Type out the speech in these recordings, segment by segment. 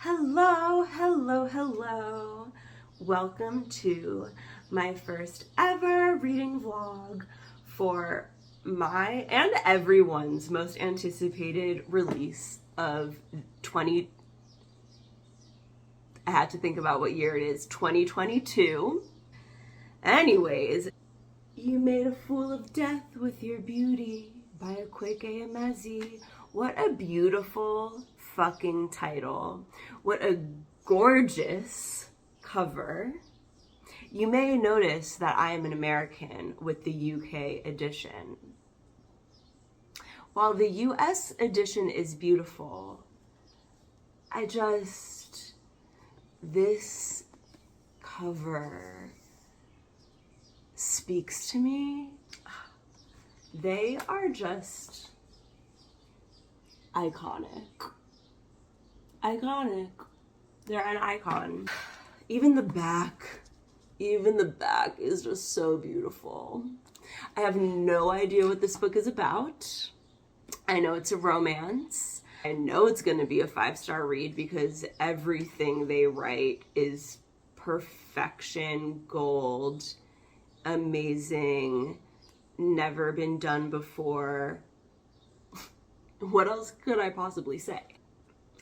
Hello, hello, hello. Welcome to my first ever reading vlog for my and everyone's most anticipated release of I had to think about what year it is, 2022. Anyways, you made a fool of death with your beauty by Akwaeke Emezi. What a beautiful fucking title. What a gorgeous cover. You may notice that I am an American with the UK edition. While the US edition is beautiful, this cover speaks to me. They are just iconic. Iconic. They're an icon. Even the back is just so beautiful. I have no idea what this book is about. I know it's a romance. I know it's gonna be a 5-star read because everything they write is perfection, gold, amazing, never been done before. What else could I possibly say?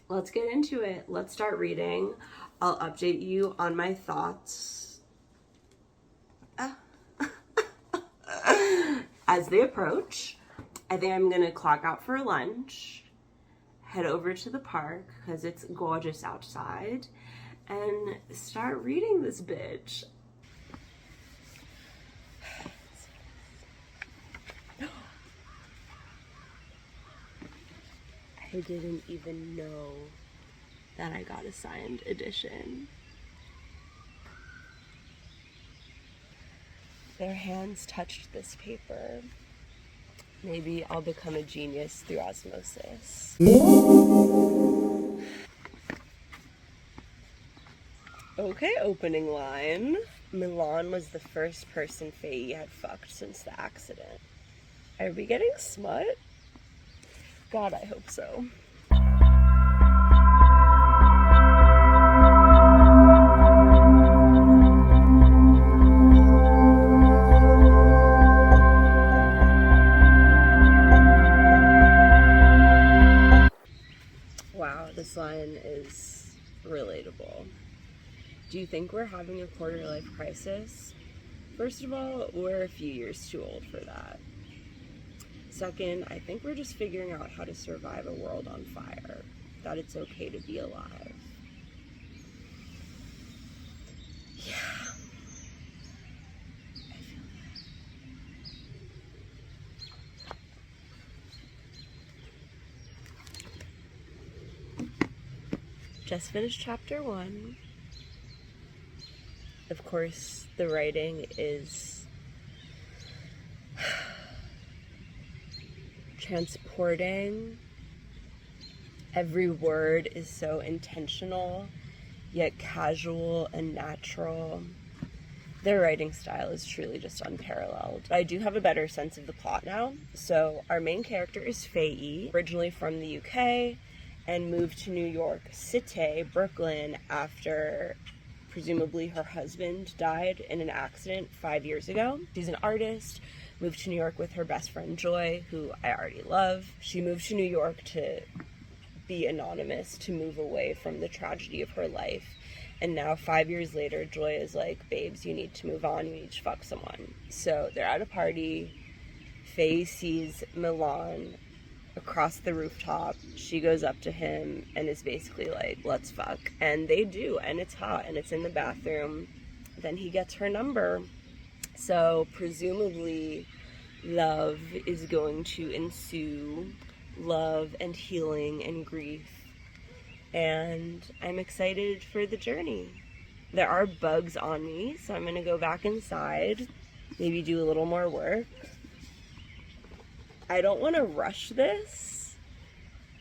Let's get into it. Let's start reading. I'll update you on my thoughts as they approach. I think I'm gonna clock out for lunch, head over to the park because it's gorgeous outside, and start reading this bitch. I didn't even know that I got a signed edition. Their hands touched this paper. Maybe I'll become a genius through osmosis. Okay, opening line. Milan was the first person Faye had fucked since the accident. Are we getting smut? God, I hope so. Wow, this line is relatable. Do you think we're having a quarter-life crisis? First of all, we're a few years too old for that. Second, I think we're just figuring out how to survive a world on fire, that it's okay to be alive. Yeah. I feel that. Just finished chapter 1. Of course, the writing is transporting. Every word is so intentional, yet casual and natural. Their writing style is truly just unparalleled. I do have a better sense of the plot now. So our main character is Faye, originally from the UK, and moved to New York City, Brooklyn, after presumably her husband died in an accident 5 years ago. She's an artist, moved to New York with her best friend Joy, who I already love. She moved to New York to be anonymous, to move away from the tragedy of her life. And now 5 years later, Joy is like, babes, you need to move on, you need to fuck someone. So they're at a party. Faye sees Milan across the rooftop. She goes up to him and is basically like, let's fuck. And they do, and it's hot, and it's in the bathroom. Then he gets her number. So presumably love is going to ensue, love and healing and grief. And I'm excited for the journey. There are bugs on me, so I'm gonna go back inside, maybe do a little more work. I don't want to rush this,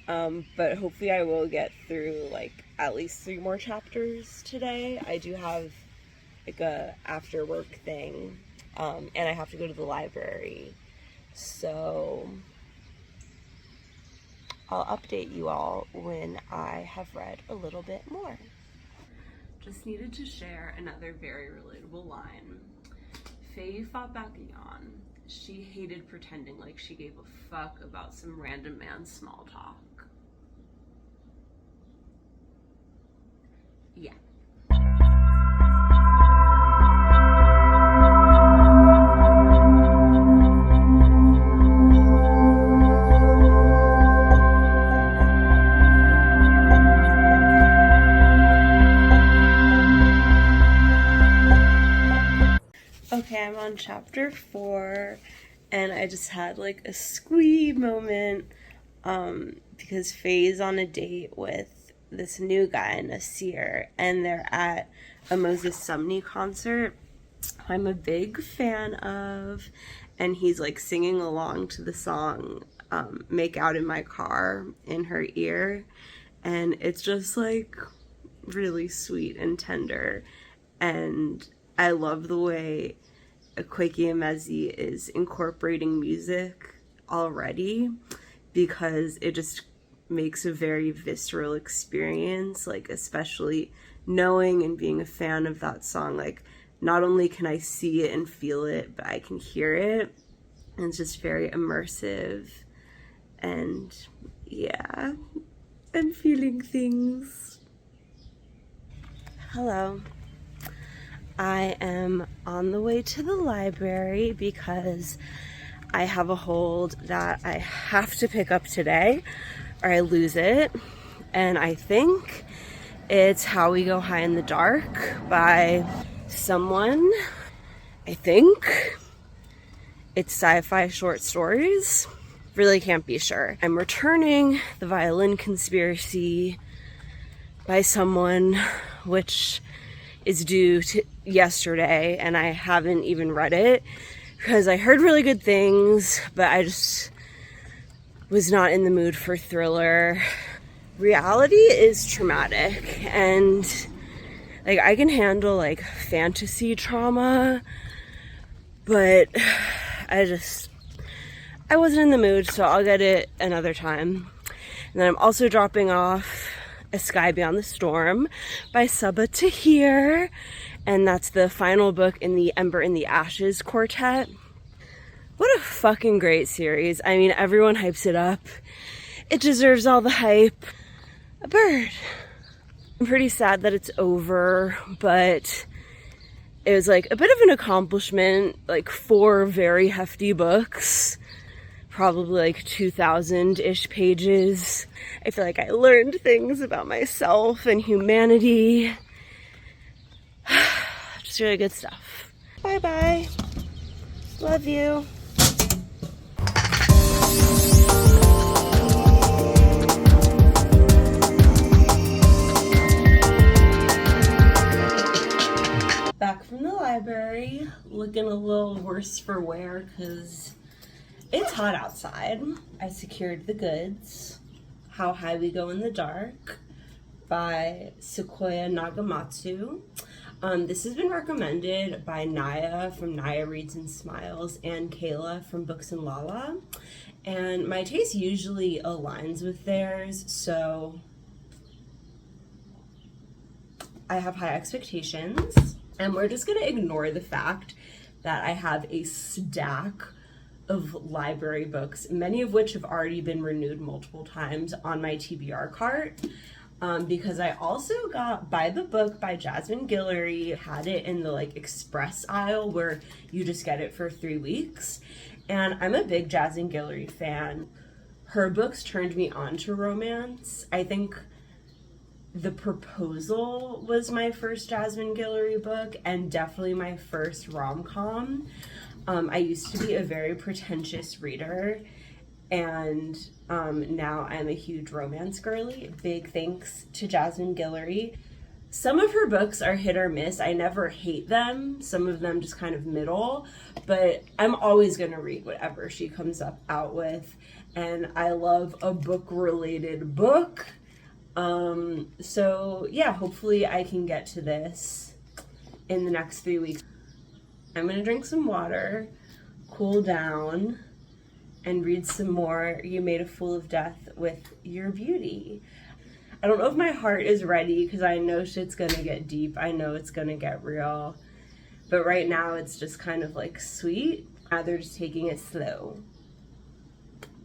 but hopefully I will get through like at least 3 more chapters today. I do have like a after work thing, and I have to go to the library. So I'll update you all when I have read a little bit more. Just needed to share another very relatable line. Faye fought back a yawn. She hated pretending like she gave a fuck about some random man's small talk. Yeah. Okay, I'm on chapter 4, and I just had like a squee moment because Faye's on a date with this new guy, Nasir, and they're at a Moses Sumney concert I'm a big fan of, and he's like singing along to the song Make Out in My Car in her ear, and it's just like really sweet and tender, and I love the way Akwaeke Emezi is incorporating music already, because it just makes a very visceral experience, like especially knowing and being a fan of that song. Like, not only can I see it and feel it, but I can hear it, and it's just very immersive. And yeah, I'm feeling things. Hello. I am on the way to the library because I have a hold that I have to pick up today or I lose it. And I think it's How We Go High in the Dark by someone. I think it's sci-fi short stories. Really can't be sure. I'm returning The Violin Conspiracy by someone, which is due to yesterday, and I haven't even read it because I heard really good things, but I just was not in the mood for thriller. Reality is traumatic, and like I can handle like fantasy trauma, but I wasn't in the mood, so I'll get it another time. And then I'm also dropping off A Sky Beyond the Storm by Sabaa Tahir, and that's the final book in the Ember in the Ashes quartet. What a fucking great series. I mean, everyone hypes it up. It deserves all the hype. A bird. I'm pretty sad that it's over, but it was like a bit of an accomplishment, like 4 very hefty books. Probably like 2,000-ish pages. I feel like I learned things about myself and humanity. Just really good stuff. Bye-bye. Love you. Back from the library, looking a little worse for wear because it's hot outside. I secured the goods. How High We Go in the Dark by Sequoia Nagamatsu. This has been recommended by Naya from Naya Reads and Smiles and Kayla from Books and Lala. And my taste usually aligns with theirs, so I have high expectations. And we're just gonna ignore the fact that I have a stack of library books, many of which have already been renewed multiple times on my TBR cart, because I also got By the Book by Jasmine Guillory, had it in the like express aisle where you just get it for 3 weeks. And I'm a big Jasmine Guillory fan. Her books turned me on to romance. I think The Proposal was my first Jasmine Guillory book, and definitely my first rom-com. I used to be a very pretentious reader, and now I'm a huge romance girly. Big thanks to Jasmine Guillory. Some of her books are hit or miss. I never hate them. Some of them just kind of middle, but I'm always going to read whatever she comes out with, and I love a book-related book. So yeah, hopefully I can get to this in the next 3 weeks. I'm gonna drink some water, cool down, and read some more You Made a Fool of Death with Your Beauty. I don't know if my heart is ready because I know shit's gonna get deep. I know it's gonna get real. But right now it's just kind of like sweet. Now they're just taking it slow.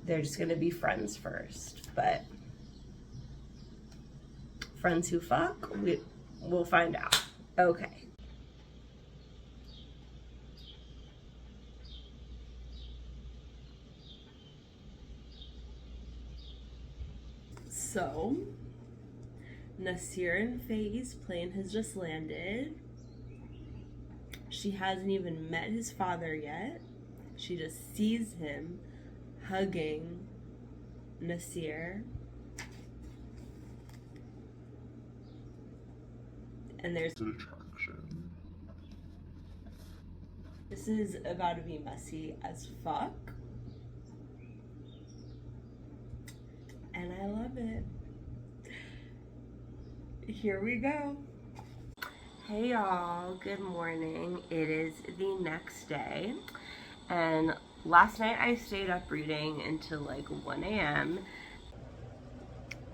They're just gonna be friends first. But friends who fuck, we'll find out. Okay. So, Nasir and Faye's plane has just landed. She hasn't even met his father yet. She just sees him hugging Nasir. And there's an attraction. This is about to be messy as fuck. And I love it. Here we go. Hey y'all, good morning. It is the next day. And last night I stayed up reading until like 1 a.m.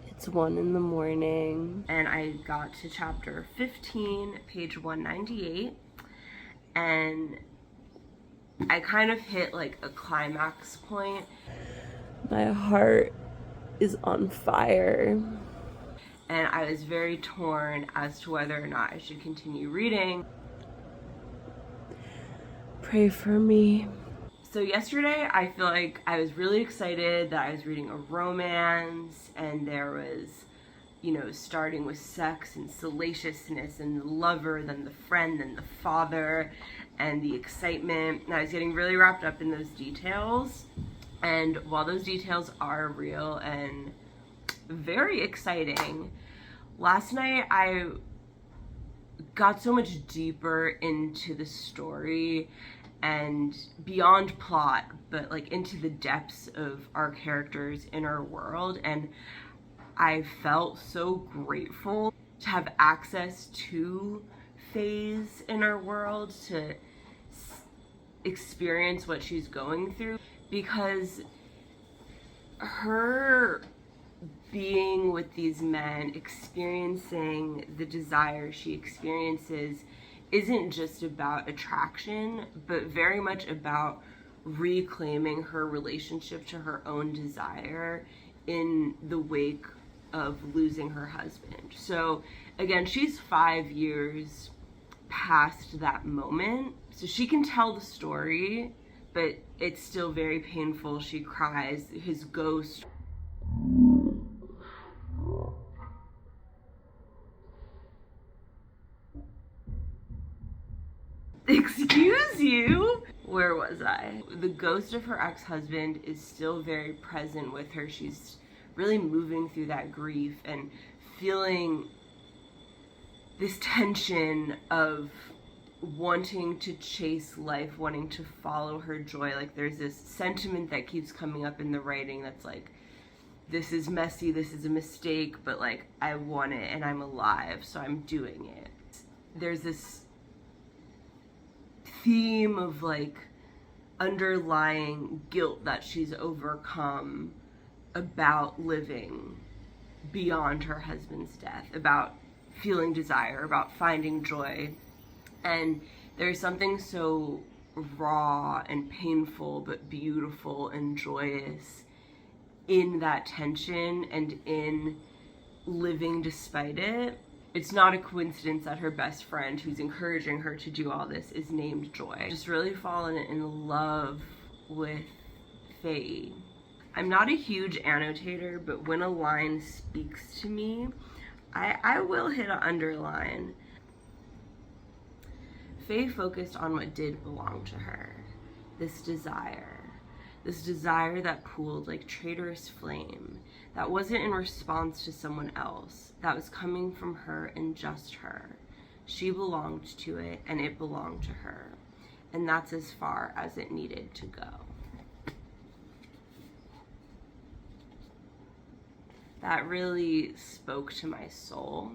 It's 1 in the morning. And I got to chapter 15, page 198. And I kind of hit like a climax point. My heart is on fire. And I was very torn as to whether or not I should continue reading. Pray for me. So yesterday, I feel like I was really excited that I was reading a romance, and there was, you know, starting with sex and salaciousness and the lover, then the friend, then the father, and the excitement. And I was getting really wrapped up in those details. And while those details are real and very exciting, last night I got so much deeper into the story and beyond plot, but like into the depths of our characters' inner world, and I felt so grateful to have access to Faye's inner world, to experience what she's going through, because her being with these men, experiencing the desire she experiences, isn't just about attraction, but very much about reclaiming her relationship to her own desire in the wake of losing her husband. So again, she's 5 years past that moment, so she can tell the story, but it's still very painful. She cries. His ghost. Excuse you? Where was I? The ghost of her ex-husband is still very present with her. She's really moving through that grief and feeling this tension of wanting to chase life, wanting to follow her joy. Like, there's this sentiment that keeps coming up in the writing that's like, this is messy, this is a mistake, but like, I want it and I'm alive, so I'm doing it. There's this theme of like underlying guilt that she's overcome about living beyond her husband's death, about feeling desire, about finding joy. And there's something so raw and painful but beautiful and joyous in that tension and in living despite it. It's not a coincidence that her best friend, who's encouraging her to do all this, is named Joy. Just really fallen in love with Faye. I'm not a huge annotator, but when a line speaks to me, I will hit an underline. Faye focused on what did belong to her. This desire that pooled like traitorous flame, that wasn't in response to someone else, that was coming from her and just her. She belonged to it and it belonged to her. And that's as far as it needed to go. That really spoke to my soul.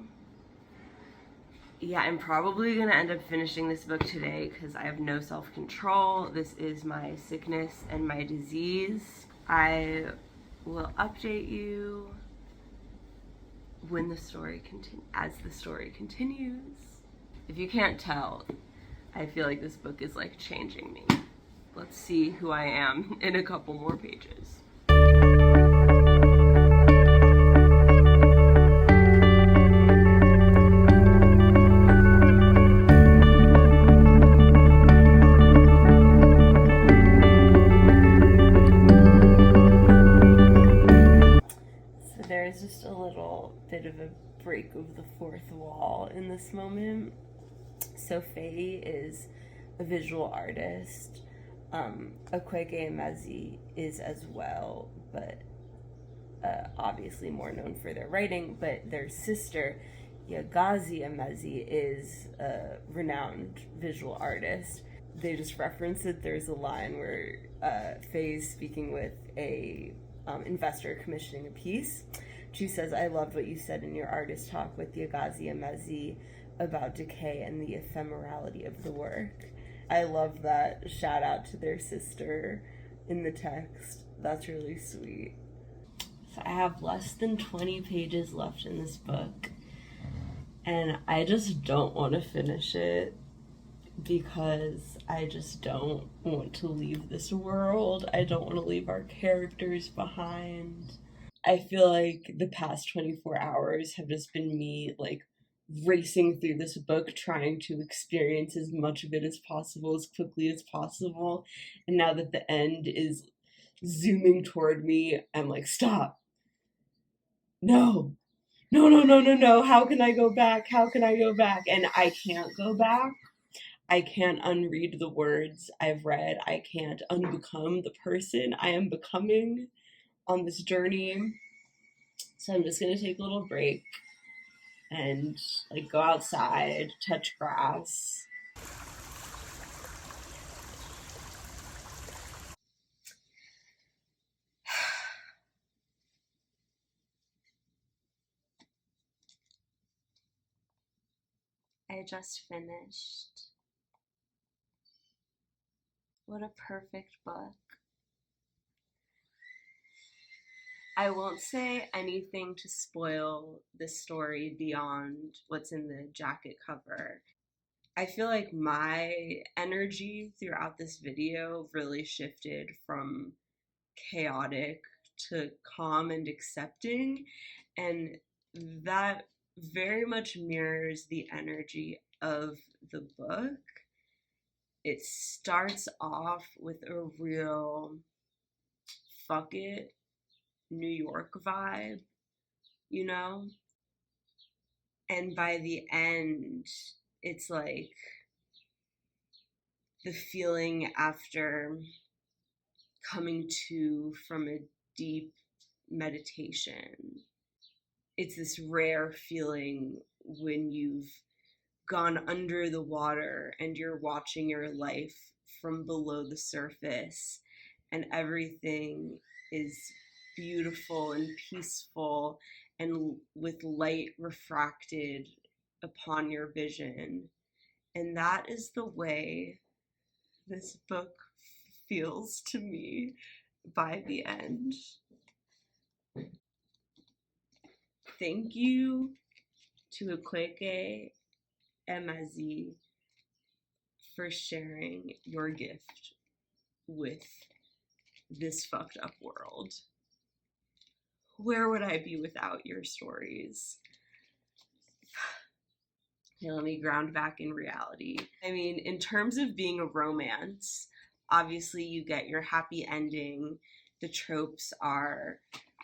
Yeah, I'm probably gonna end up finishing this book today because I have no self-control. This is my sickness and my disease. I will update you when as the story continues. If you can't tell, I feel like this book is like changing me. Let's see who I am in a couple more pages. There's just a little bit of a break of the fourth wall in this moment. So Faye is a visual artist. Akwaeke Emezi is as well, but obviously more known for their writing. But their sister, Yagazi Emezi, is a renowned visual artist. They just reference it. There's a line where Faye's speaking with a investor commissioning a piece. She says, "I loved what you said in your artist talk with Yagazi Emezi about decay and the ephemerality of the work." I love that shout out to their sister in the text. That's really sweet. So I have less than 20 pages left in this book, and I just don't want to finish it because I just don't want to leave this world. I don't want to leave our characters behind. I feel like the past 24 hours have just been me like racing through this book, trying to experience as much of it as possible, as quickly as possible. And now that the end is zooming toward me, I'm like, stop. No. No, no, no, no, no. How can I go back? How can I go back? And I can't go back. I can't unread the words I've read. I can't unbecome the person I am becoming on this journey. So I'm just gonna take a little break and like go outside, touch grass. I just finished. What a perfect book. I won't say anything to spoil the story beyond what's in the jacket cover. I feel like my energy throughout this video really shifted from chaotic to calm and accepting, and that very much mirrors the energy of the book. It starts off with a real fuck it New York vibe, you know? And by the end, it's like the feeling after coming to from a deep meditation. It's this rare feeling when you've gone under the water and you're watching your life from below the surface, and everything is beautiful and peaceful and with light refracted upon your vision. And that is the way this book feels to me by the end. Thank you to Akwaeke Emezi for sharing your gift with this fucked up world. Where would I be without your stories? Okay, let me ground back in reality. I mean, in terms of being a romance, obviously you get your happy ending. The tropes are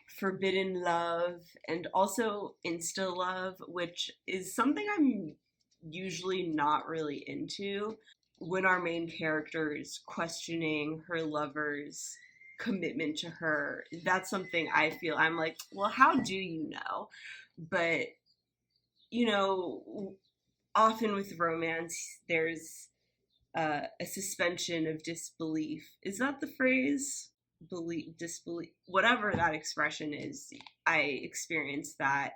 forbidden love and also insta love, which is something I'm usually not really into. When our main character is questioning her lover's commitment to her, that's something I feel I'm like, well, how do you know? But, you know, often with romance, there's a suspension of disbelief. Is that the phrase? Belief, disbelief, whatever that expression is. I experienced that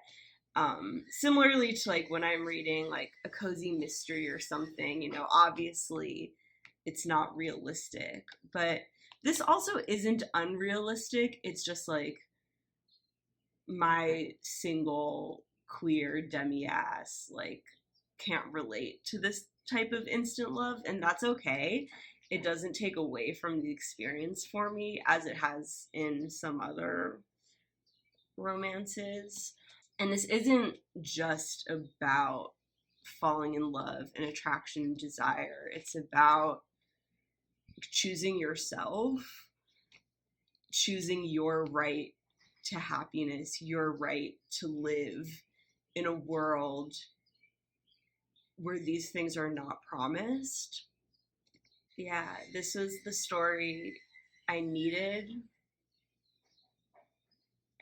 Similarly to like when I'm reading like a cozy mystery or something, you know, obviously it's not realistic, but this also isn't unrealistic. It's just like my single queer demi ass like can't relate to this type of instant love, and that's okay. It doesn't take away from the experience for me as it has in some other romances. And this isn't just about falling in love and attraction and desire. It's about choosing yourself, choosing your right to happiness, your right to live in a world where these things are not promised. Yeah, this was the story I needed.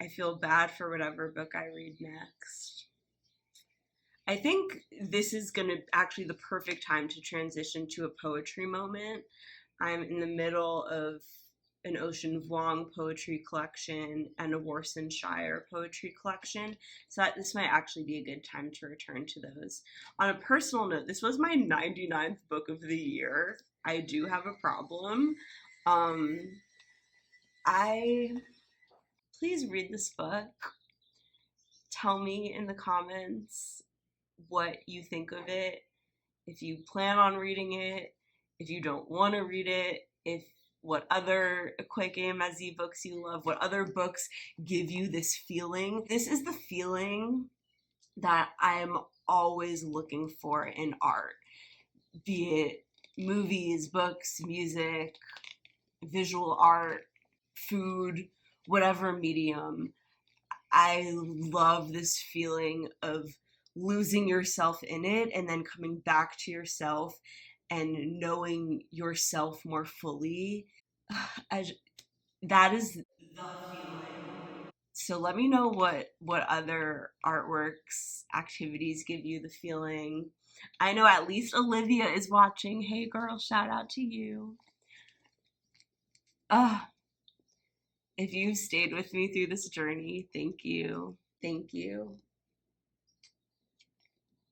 I feel bad for whatever book I read next. I think this is going to actually the perfect time to transition to a poetry moment. I'm in the middle of an Ocean Vuong poetry collection and a Worcestershire poetry collection, so this might actually be a good time to return to those. On a personal note, this was my 99th book of the year. I do have a problem. Um, I Please read this book. Tell me in the comments what you think of it, if you plan on reading it, if you don't want to read it, if what other Akwaeke Emezi books you love, what other books give you this feeling. This is the feeling that I'm always looking for in art, be it movies, books, music, visual art, food, whatever medium. I love this feeling of losing yourself in it and then coming back to yourself and knowing yourself more fully. I, that is the feeling. So let me know what other artworks, activities give you the feeling. I know at least Olivia is watching. Hey girl, shout out to you. Uh, if you stayed with me through this journey, thank you. Thank you.